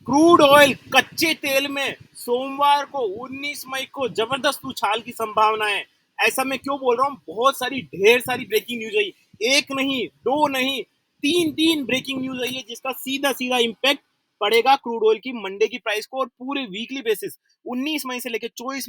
Crude oil कच्चे तेल में सोमवार को 19 मई को जबरदस्त उछाल की संभावना है। ऐसा मैं क्यों बोल रहा हूँ, बहुत सारी ढेर सारी ब्रेकिंग न्यूज आई, एक नहीं दो नहीं तीन तीन ब्रेकिंग न्यूज आई है जिसका सीधा सीधा इम्पैक्ट पड़ेगा क्रूड ऑयल की मंडे की प्राइस को। और पूरे वीकली बेसिस 19 मई से लेकर 24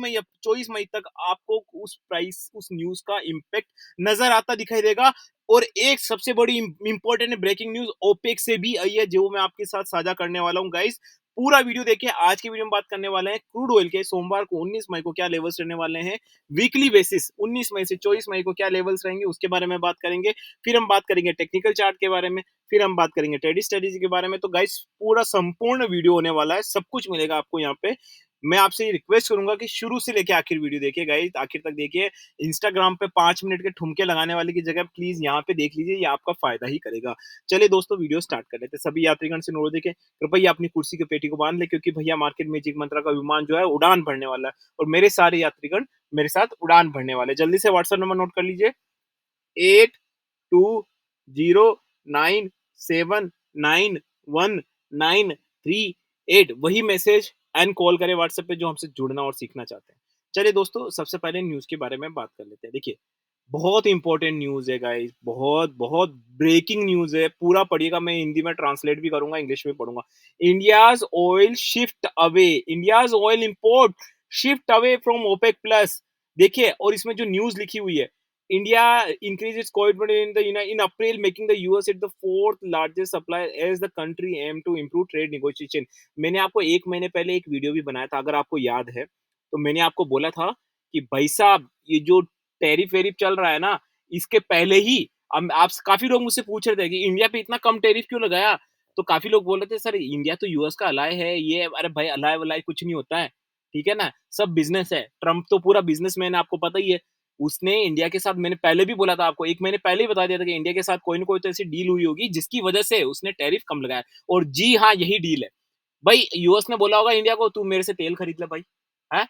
मई तक आपको उस प्राइस उस न्यूज का इम्पैक्ट नजर आता दिखाई देगा। और एक सबसे बड़ी इंपॉर्टेंट ब्रेकिंग न्यूज ओपेक से भी आई है जो मैं आपके साथ साझा करने वाला हूं गाइस। पूरा वीडियो देखिए। आज की वीडियो में बात करने वाले हैं क्रूड ऑयल के सोमवार को 19 मई को क्या लेवल्स रहने वाले हैं, वीकली बेसिस 19 मई से 24 मई को क्या लेवल्स रहेंगे उसके बारे में बात करेंगे। फिर हम बात करेंगे टेक्निकल चार्ट के बारे में, फिर हम बात करेंगे ट्रेडिंग स्ट्रेटेजी के बारे में। तो गाइस पूरा संपूर्ण वीडियो होने वाला है, सब कुछ मिलेगा आपको यहाँ पे। मैं आपसे रिक्वेस्ट करूंगा कि शुरू से लेके आखिर वीडियो देखिए गाइस, आखिर तक देखिए। इंस्टाग्राम पे 5 मिनट के ठुमके लगाने वाले की जगह प्लीज यहाँ पे देख लीजिए, ये आपका फायदा ही करेगा। चलिए दोस्तों वीडियो स्टार्ट कर लेते हैं। सभी यात्रीगण से अनुरोध है कि कृपया अपनी कुर्सी की पेटी को बांध ले, क्योंकि भैया मार्केट मैजिक मंत्रा का विमान जो है उड़ान भरने वाला है और मेरे सारे यात्रीगण मेरे साथ उड़ान भरने वाले। जल्दी से व्हाट्सएप नंबर नोट कर लीजिए, 8209791938। वही मैसेज एंड कॉल करें व्हाट्सएप पे जो हमसे जुड़ना और सीखना चाहते हैं। चलिए दोस्तों सबसे पहले न्यूज के बारे में बात कर लेते हैं। देखिए बहुत इंपॉर्टेंट न्यूज है गाइस, बहुत बहुत ब्रेकिंग न्यूज है। पूरा पढ़िएगा, मैं हिंदी में ट्रांसलेट भी करूंगा, इंग्लिश में पढ़ूंगा। India's oil import shift away from OPEC plus. देखिए, और इसमें जो न्यूज लिखी हुई है, India increased its commitment in April, making the US it the fourth largest supplier as the country aim to improve trade negotiation। मैंने आपको एक महीने पहले एक वीडियो भी बनाया था, अगर आपको याद है तो मैंने आपको बोला था कि भाई साहब ये जो टैरिफ वेरिफ चल रहा है ना, इसके पहले ही आप काफी लोग मुझसे पूछ रहे थे कि इंडिया पे इतना कम टैरिफ क्यों लगाया। तो काफी लोग बोल रहे थे सर इंडिया तो यूएस का अलाय है ये। अरे भाई अलाय वलाय कुछ नहीं होता है, ठीक है ना, सब बिजनेस है। ट्रम्प तो पूरा बिजनेसमैन है, आपको पता ही है। उसने इंडिया के साथ, मैंने पहले भी बोला था आपको, एक महीने पहले ही बता दिया था कि इंडिया के साथ कोई ना कोई तो ऐसी डील हुई होगी जिसकी वजह से उसने टैरिफ कम लगाया। और जी हाँ, यही डील है भाई। यूएस ने बोला होगा इंडिया को तू मेरे से तेल खरीद ले भाई, है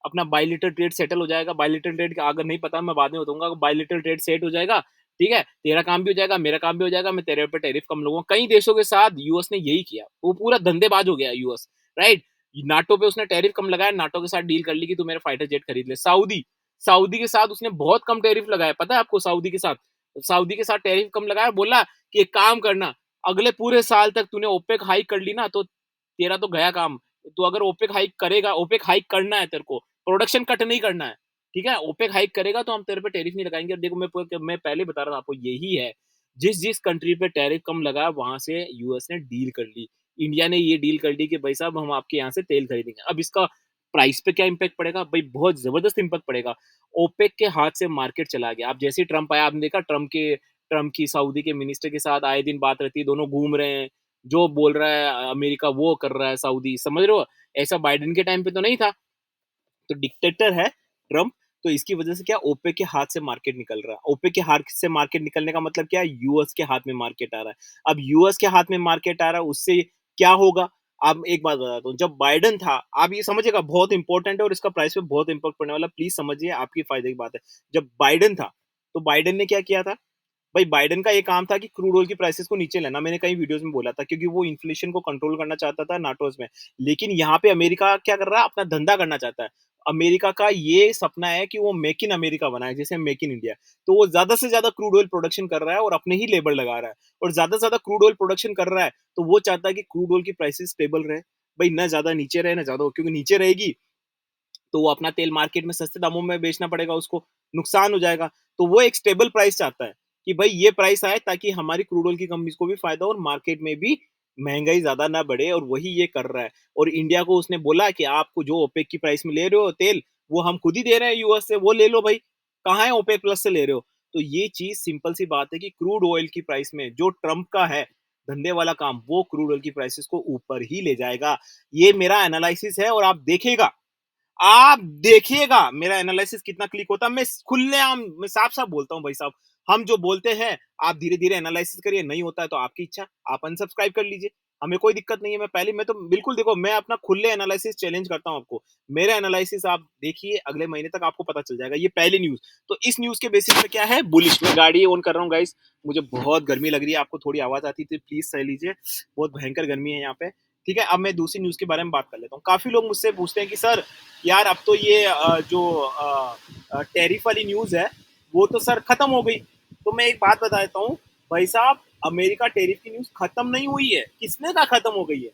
अपना बायलिटरल ट्रेड सेटल हो जाएगा। बायलिटरल ट्रेड का अगर नहीं पता मैं बाद में बताऊंगा, बायलिटरल ट्रेड सेट हो जाएगा, ठीक है, तेरा काम भी हो जाएगा मेरा काम भी हो जाएगा, मैं तेरे पे टैरिफ कम लगूंगा। कई देशों के साथ यूएस ने यही किया, वो पूरा धंधेबाज हो गया यूएस, राइट। नाटो पे उसने टैरिफ कम लगाया, नाटो के साथ डील कर ली कि तू मेरा फाइटर जेट खरीद ले। सऊदी सऊदी के साथ उसने बहुत कम टैरिफ लगाया, पता है आपको। सऊदी के साथ टैरिफ कम लगाया, बोला कि एक काम करना, अगले पूरे साल तक तूने ओपेक हाइक कर ली ना तो तेरा तो गया काम। तो अगर ओपेक हाइक करेगा, ओपेक हाइक करना है तेरे को, प्रोडक्शन कट नहीं करना है, ठीक है, ओपेक हाइक करेगा तो हम तेरे पे टैरिफ नहीं लगाएंगे। और देखो मैं पहले बता रहा था आपको, यही है। जिस जिस कंट्री पे टैरिफ कम लगा वहां से यूएस ने डील कर ली। इंडिया ने ये डील कर ली कि भाई साहब हम आपके यहाँ से तेल खरीदेंगे। अब इसका प्राइस पे क्या इम्पैक्ट पड़ेगा भाई, बहुत जबरदस्त इम्पैक्ट पड़ेगा। ओपेक के हाथ से मार्केट चला गया। अब जैसे ही ट्रंप आया, आपने देखा ट्रंप की सऊदी के मिनिस्टर के साथ आए दिन बात रहती है, दोनों घूम रहे हैं। जो बोल रहा है अमेरिका वो कर रहा है सऊदी, समझ रहे हो। ऐसा बाइडेन के टाइम पे तो नहीं था। तो डिक्टेटर है ट्रम्प। तो इसकी वजह से क्या, ओपेक के हाथ से मार्केट निकल रहा है। ओपेक के हाथ से मार्केट निकलने का मतलब क्या है, यूएस के हाथ में मार्केट आ रहा है। अब यूएस के हाथ में मार्केट आ रहा है, उससे क्या होगा। अब एक बात बताता हूँ, जब बाइडन था, आप ये समझिएगा बहुत इंपॉर्टेंट है और इसका प्राइस पे बहुत इंपैक्ट पड़ने वाला, प्लीज समझिए, आपकी फायदे की बात है। जब बाइडन था तो बाइडन ने क्या किया था भाई, बाइडेन का ये काम था कि क्रूड ऑयल की प्राइसेस को नीचे लाना। मैंने कई वीडियोस में बोला था, क्योंकि वो इन्फ्लेशन को कंट्रोल करना चाहता था नाटोस में। लेकिन यहाँ पे अमेरिका क्या कर रहा है, अपना धंधा करना चाहता है। अमेरिका का ये सपना है कि वो मेक इन अमेरिका बनाए, जैसे मेक इन इंडिया। तो वो ज्यादा से ज्यादा क्रूड ऑयल प्रोडक्शन कर रहा है और अपने ही लेबर लगा रहा है। और ज्यादा से ज्यादा क्रूड ऑयल प्रोडक्शन कर रहा है तो वो चाहता है कि क्रूड ऑयल की प्राइसेस स्टेबल रहे भाई, ना ज्यादा नीचे रहे ना ज्यादा, क्योंकि नीचे रहेगी तो वो अपना तेल मार्केट में सस्ते दामों में बेचना पड़ेगा, उसको नुकसान हो जाएगा। तो वो एक स्टेबल प्राइस चाहता है कि भाई ये प्राइस आए ताकि हमारी क्रूड ऑयल की कंपनीज को भी फायदा हो और मार्केट में भी महंगाई ज्यादा ना बढ़े, और वही ये कर रहा है। और इंडिया को उसने बोला कि आपको जो ओपेक की प्राइस में ले रहे हो तेल, वो हम खुद ही दे रहे हैं यूएस से, वो ले लो भाई, कहाँ है ओपेक प्लस से ले रहे हो। तो ये चीज सिंपल सी बात है कि क्रूड ऑयल की प्राइस में जो ट्रंप का है धंधे वाला काम, वो क्रूड ऑयल की प्राइसेस को ऊपर ही ले जाएगा। ये मेरा एनालिसिस है और आप देखिएगा मेरा एनालिसिस कितना क्लिक होता है। मैं खुलेआम, मैं साफ साफ बोलता हूँ भाई साहब, हम जो बोलते हैं आप धीरे धीरे एनालिसिस करिए, नहीं होता है तो आपकी इच्छा, आप अनसब्सक्राइब कर लीजिए, हमें कोई दिक्कत नहीं है। मैं तो बिल्कुल, देखो मैं अपना खुले एनालिसिस चैलेंज करता हूँ आपको। मेरा एनालिसिस आप देखिए, अगले महीने तक आपको पता चल जाएगा। ये पहली न्यूज, तो इस न्यूज के बेसिस पे क्या है, बुलिश। में गाड़ी ऑन कर रहा हूँ गाइस, मुझे बहुत गर्मी लग रही है, आपको थोड़ी आवाज आती थी प्लीज सह लीजिए, बहुत भयंकर गर्मी है यहाँ पे, ठीक है, अब मैं दूसरी न्यूज़ के बारे में बात कर लेता हूँ। काफ़ी लोग मुझसे पूछते हैं कि सर यार अब तो ये टैरिफ वाली न्यूज़ है, वो तो सर खत्म हो गई। तो मैं एक बात बता देता हूँ, भाई साहब अमेरिका टैरिफ की न्यूज़ खत्म नहीं हुई है। किसने कहा खत्म हो गई है?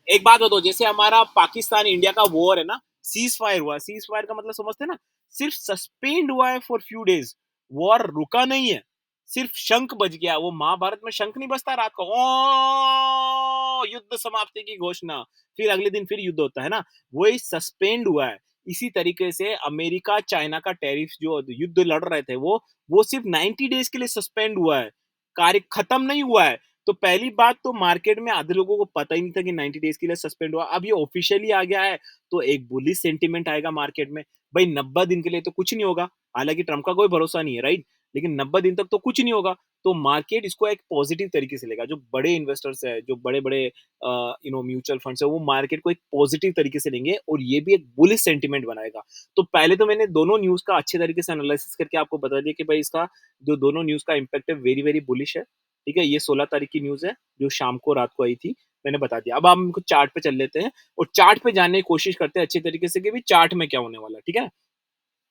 एक बात बताओ, जैसे हमारा पाकिस्तान इंडिया का वॉर है ना, सीज फायर हुआ, सीज फायर का मतलब समझते हैं ना, सिर्फ सस्पेंड हुआ है फॉर फ्यू डेज, वॉर रुका नहीं है, सिर्फ शंख बज गया। वो महाभारत में शंख नहीं बजता रात को, ओ युद्ध समाप्ति की घोषणा, फिर अगले दिन फिर युद्ध होता है ना, वही सस्पेंड हुआ है। इसी तरीके से अमेरिका चाइना का टैरिफ जो युद्ध लड़ रहे थे वो सिर्फ 90 डेज के लिए सस्पेंड हुआ है, कार्य खत्म नहीं हुआ है। तो पहली बात तो मार्केट में आधे लोगों को पता ही नहीं था कि 90 डेज के लिए सस्पेंड हुआ, अब ये ऑफिशियली आ गया है, तो एक बुलिश सेंटीमेंट आएगा मार्केट में। भाई 90 दिन के लिए तो कुछ नहीं होगा, हालांकि ट्रम्प का कोई भरोसा नहीं है, राइट, लेकिन 90 दिन तक तो कुछ नहीं होगा। तो मार्केट इसको एक पॉजिटिव तरीके से लेगा, जो बड़े इन्वेस्टर्स है, जो बड़े बड़े म्यूचुअल फंड्स है, वो मार्केट को एक पॉजिटिव तरीके से लेंगे और ये भी एक बुलिश सेंटीमेंट बनाएगा। तो पहले तो मैंने दोनों न्यूज का अच्छे तरीके से एनालिसिस करके आपको बता दिया कि भाई इसका जो दोनों न्यूज का इम्पैक्ट है वेरी वेरी बुलिश है। ठीक है, ये 16 तारीख की न्यूज़ है, जो शाम को रात को आई थी, मैंने बता दिया। अब हम कुछ चार्ट पे चल लेते हैं और चार्ट पे जानने की कोशिश करते हैं अच्छे तरीके से कि भी चार्ट में क्या होने वाला है, ठीक है?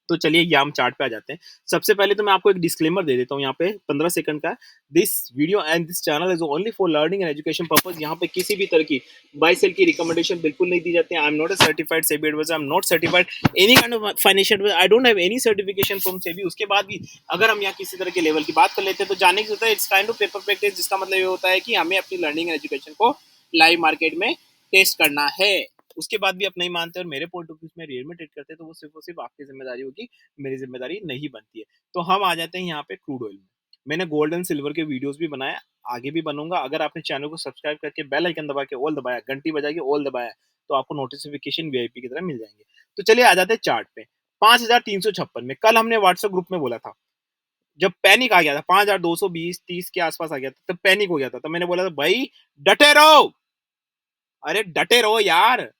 तो चलिए ये हम चार्ट पे आ जाते हैं। सबसे पहले तो मैं आपको एक डिस्क्लेमर दे देता हूँ यहाँ पे 15 सेकंड का। This video and this channel is only for learning and education purpose. यहाँ पे किसी भी तरह की बाय सेल की रिकमेंडेशन बिल्कुल नहीं दी जाती है। I am not a certified SEBI adviser, I am not certified any kind of financial, I don't have any certification from SEBI. उसके बाद भी अगर हम यहाँ किसी तरह के लेवल की बात कर लेते हैं तो जानने की होता है, it's kind of paper practice, जिसका मतलब ये होता है कि हमें अपनी लर्निंग एंड एजुकेशन को लाइव मार्केट में टेस्ट करना है। उसके बाद भी आप नहीं मानते और मेरे पॉइंट ऑफ व्यू में रियल में ट्रेड करते हैं तो वो सिर्फ आपकी जिम्मेदारी होगी, मेरी जिम्मेदारी नहीं बनती है। तो हम आ जाते हैं यहाँ पे क्रूड ऑयल में। मैंने गोल्ड एंड सिल्वर के वीडियोस भी बनाए, आगे भी बनूंगा। अगर आपने चैनल को सब्सक्राइब करके बेल आइकन दबा के ऑल दबाया, घंटी बजा के ऑल दबाया, तो आपको नोटिफिकेशन वीआईपी की तरह मिल जाएंगे। तो चलिए आ जाते हैं चार्ट पे। 5356 में कल हमने व्हाट्सएप ग्रुप में बोला था, जब पैनिक आ गया था 5220-30 के आसपास आ गया था, तब पैनिक हो गया था, तब मैंने बोला था भाई डटे रहो, अरे डटे रहो यार,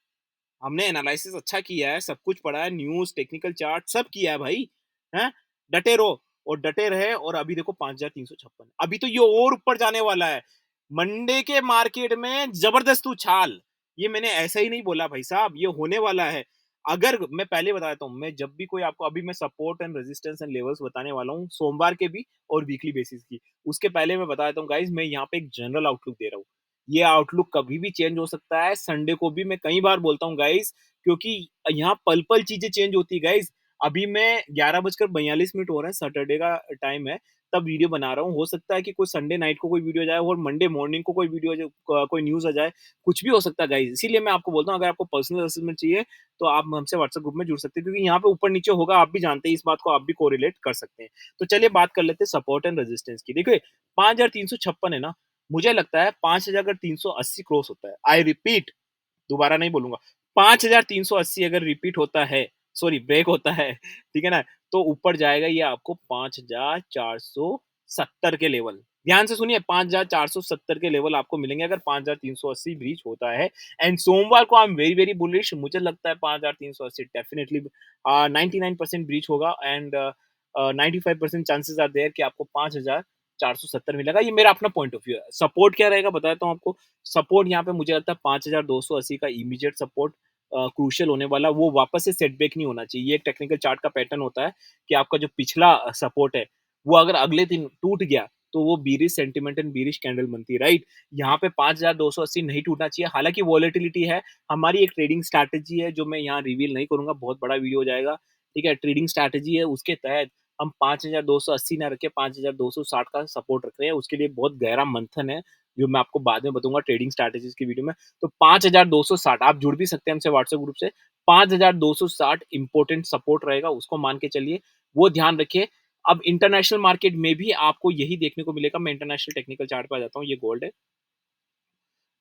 हमने एनालिसिस अच्छा किया है, सब कुछ पढ़ा है, न्यूज़, टेक्निकल चार्ट सब किया है भाई, हैं? डटे रहो और डटे रहे और अभी देखो 5356, अभी तो ये और ऊपर जाने वाला है। मंडे के मार्केट में जबरदस्त उछाल, ये मैंने ऐसा ही नहीं बोला भाई साहब, ये होने वाला है। अगर मैं पहले बता देता हूँ, मैं जब भी कोई आपको अभी मैं support and resistance and levels बताने वाला हूँ, सोमवार के भी और वीकली बेसिस की। उसके पहले मैं बता देता हूँ गाइस, मैं यहाँ पे एक जनरल आउटलुक दे रहा हूँ। ये आउटलुक कभी भी चेंज हो सकता है, संडे को भी। मैं कई बार बोलता हूँ गाइस, क्योंकि यहाँ पल-पल चीज़ें चेंज होती है गाइस। अभी मैं 11:42 हो रहे हैं, सैटरडे का टाइम है, तब वीडियो बना रहा हूँ। हो सकता है कि कोई संडे नाइट को कोई वीडियो आ जाए और मंडे मॉर्निंग को कोई वीडियो कोई न्यूज़ आ जाए, कुछ भी हो सकता है गाइस। इसीलिए मैं आपको बोलता हूँ, अगर आपको पर्सनल असेसमेंट चाहिए, तो आप हमसे व्हाट्सएप ग्रुप में जुड़ सकते हैं, क्योंकि यहाँ पे ऊपर-नीचे होगा, आप भी जानते हैं, इस बात को आप भी कोरिलेट कर सकते हैं। तो चलिए बात कर लेते हैं सपोर्ट एंड रेजिस्टेंस की। देखिए 5356 है ना, मुझे लगता है 5380 क्रॉस होता है। आई रिपीट, दोबारा नहीं बोलूँगा, 5380 अगर रिपीट होता है, सॉरी ब्रेक होता है, ठीक है ना? तो ऊपर जाएगा ये आपको 5470 के लेवल। ध्यान से सुनिए, 5470 के लेवल आपको मिलेंगे अगर 5380 ब्रीच होता है। एंड सोमवार को I am very very bullish, मुझे लगता है 5380 डेफिनिटली 99% ब्रीच होगा एंड 95% चांसेस आर देयर कि आपको 5470 मिलेगा। ये मेरा अपना पॉइंट ऑफ व्यू है। सपोर्ट क्या रहेगा बताता हूँ आपको। सपोर्ट यहाँ पे मुझे लगता है 5280 का इमीडिएट सपोर्ट क्रूशियल होने वाला, वो वापस से सेटबैक नहीं होना चाहिए। ये एक टेक्निकल चार्ट का पैटर्न होता है कि आपका जो पिछला सपोर्ट है, वो अगर अगले दिन टूट गया, तो वो bearish sentiment and bearish candle बनती है, राइट? यहाँ पे 5280 नहीं टूटना चाहिए। हालाँकि वॉलेटिलिटी है, हमारी एक ट्रेडिंग स्ट्रैटेजी है जो मैं यहाँ रिवील नहीं करूँगा, बहुत बड़ा वीडियो हो जाएगा, ठीक है? ट्रेडिंग स्ट्रैटेजी है, उसके तहत हम 5280 ना रख के 5260 का सपोर्ट रख रहे हैं। उसके लिए बहुत गहरा मंथन है, जो मैं आपको बाद में बताऊँगा ट्रेडिंग स्ट्रैटेजीज़ की वीडियो में। तो 5260 आप जुड़ भी सकते हैं हमसे व्हाट्सएप ग्रुप से। 5260 इम्पोर्टेंट सपोर्ट रहेगा, उसको मान के चलिए, वो ध्यान रखिए। अब इंटरनेशनल मार्केट में भी आपको यही देखने को मिलेगा। मैं इंटरनेशनल टेक्निकल चार्ट पे आ जाता हूँ, ये गोल्ड है,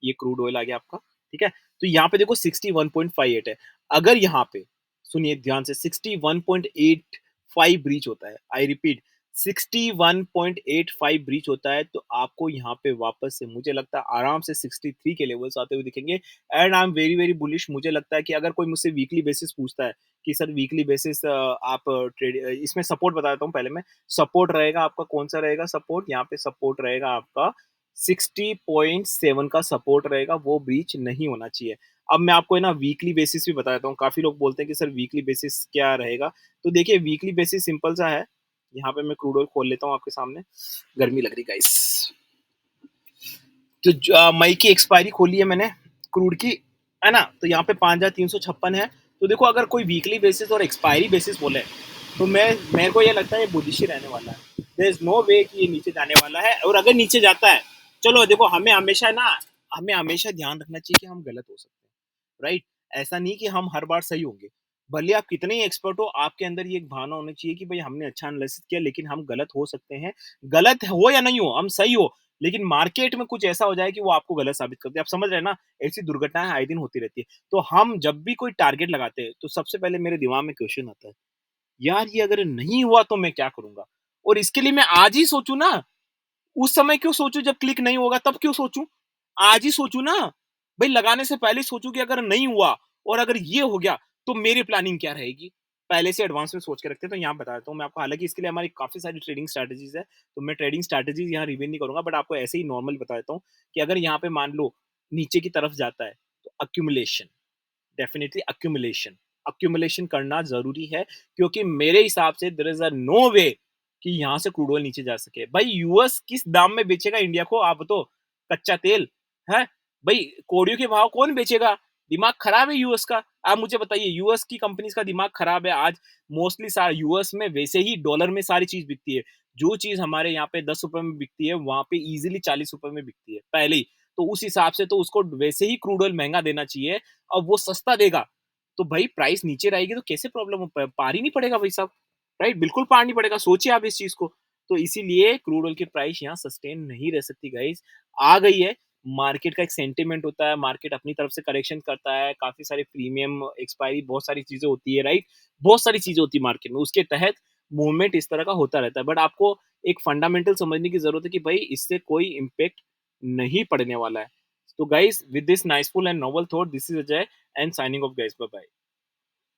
ये क्रूड ऑयल आ गया आपका, ठीक है? तो यहाँ पे देखो 61.58 है। अगर यहाँ पे सुनिए ध्यान से, 61.85 ब्रीच होता है, आई रिपीट 61.85 ब्रीच होता है, तो आपको यहाँ पे वापस से मुझे लगता है आराम से 63 के लेवल्स आते हुए दिखेंगे। And I am very very bullish. मुझे लगता है कि अगर कोई मुझसे वीकली बेसिस पूछता है कि सर वीकली बेसिस आप ट्रेड, इसमें सपोर्ट बता देता हूँ पहले मैं। सपोर्ट रहेगा आपका, कौन सा रहेगा सपोर्ट? यहाँ पे सपोर्ट रहेगा आपका 60.7 का सपोर्ट रहेगा, वो ब्रीच नहीं होना चाहिए। अब मैं आपको है ना वीकली बेसिस भी बता देता हूँ, काफ़ी लोग बोलते हैं कि सर वीकली बेसिस क्या रहेगा? तो देखिए वीकली बेसिस सिंपल सा है, यहाँ पे मैं क्रूड ऑयल खोल लेता हूँ आपके सामने, गर्मी लग रही गाइस। तो मई की एक्सपायरी खोली है मैंने क्रूड की, है ना? तो यहाँ पे 5,356 है। तो देखो अगर कोई वीकली बेसिस और एक्सपायरी बेसिस बोले, तो मेरे को ये लगता है ये बुलिश ही रहने वाला है। देयर इज़ नो वे कि ये नीचे जाने वाला है, और अगर नीचे जाता है, चलो देखो हमें हमेशा ध्यान रखना चाहिए कि हम गलत हो सकते हैं, राइट? ऐसा नहीं कि हम हर बार सही होंगे। भले आप कितने ही एक्सपर्ट हो, आपके अंदर ये एक भावना होनी चाहिए कि भाई हमने अच्छा एनालिसिस किया, लेकिन हम गलत हो सकते हैं। गलत हो या नहीं हो, हम सही हो, लेकिन मार्केट में कुछ ऐसा हो जाए कि वो आपको गलत साबित कर दे। आप समझ रहे हैं ना? ऐसी दुर्घटनाएँ आए दिन होती रहती है। तो हम जब भी कोई टारगेट लगाते हैं, तो सबसे पहले मेरे दिमाग में क्वेश्चन आता है, यार ये अगर नहीं हुआ तो मैं क्या करूँगा? और इसके लिए मैं आज ही सोचूँ ना, उस समय क्यों सोचूँ जब क्लिक नहीं होगा तब क्यों सोचूँ? आज ही सोचूँ ना। भई लगाने से पहले ही सोचूँ कि अगर नहीं हुआ और अगर ये हो गया तो मेरी प्लानिंग क्या रहेगी? पहले से एडवांस में सोच के रखते हैं, तो यहाँ बता देता हूँ मैं आपको। हालाँकि इसके लिए हमारी काफ़ी सारी ट्रेडिंग स्ट्रैटेजीज़ है, तो मैं ट्रेडिंग स्ट्रैटेजीज़ यहाँ रिवील नहीं करूँगा, बट आपको ऐसे ही नॉर्मल बता देता हूँ कि अगर यहाँ पे मान लो नीचे की तरफ जाता है, तो एक्यूमुलेशन, डेफिनिटली एक्यूमुलेशन। एक्यूमुलेशन करना ज़रूरी है, क्योंकि मेरे हिसाब से देयर इज़ अ नो वे कि यहाँ से क्रूड ऑयल नीचे जा सके। भाई यूएस किस दाम में बेचेगा इंडिया को, आप बताओ? कच्चा तेल, हैं? भाई कोड़ियों के भाव कौन बेचेगा? दिमाग खराब है यूएस का। आप मुझे बताइए, यूएस की कंपनीज़ का दिमाग खराब है। आज मोस्टली सा यूएस में वैसे ही डॉलर में सारी चीज़ बिकती है। जो चीज़ हमारे यहाँ पे ₹10 में बिकती है, वहाँ पे ईज़िली ₹40 में बिकती है, पहले ही। तो उस हिसाब से तो उसको वैसे ही क्रूड ऑयल महँगा देना चाहिए, और वो सस्ता देगा, तो भाई प्राइस नीचे रहेगी तो कैसे प्रॉब्लम हो, पार ही नहीं पड़ेगा भाई साहब, राइट? बिल्कुल पार नहीं पड़ेगा, सोचिए आप इस चीज़ को। तो इसीलिए क्रूड ऑयल की प्राइस यहाँ सस्टेन नहीं रह सकती गाइस। आ गई है, मार्केट का एक सेंटिमेंट होता है, मार्केट अपनी तरफ से करेक्शन करता है, काफ़ी सारे प्रीमियम, एक्सपायरी, बहुत सारी चीज़ें होती है, राइट? बहुत सारी चीज़ें होती है मार्केट में, उसके तहत मूवमेंट इस तरह का होता रहता है। बट आपको एक फंडामेंटल समझने की ज़रूरत है कि भाई इससे कोई इम्पैक्ट नहीं पड़ने वाला है। So guys, with this niceful and novel thought, this is Ajay and signing off guys. Bye bye.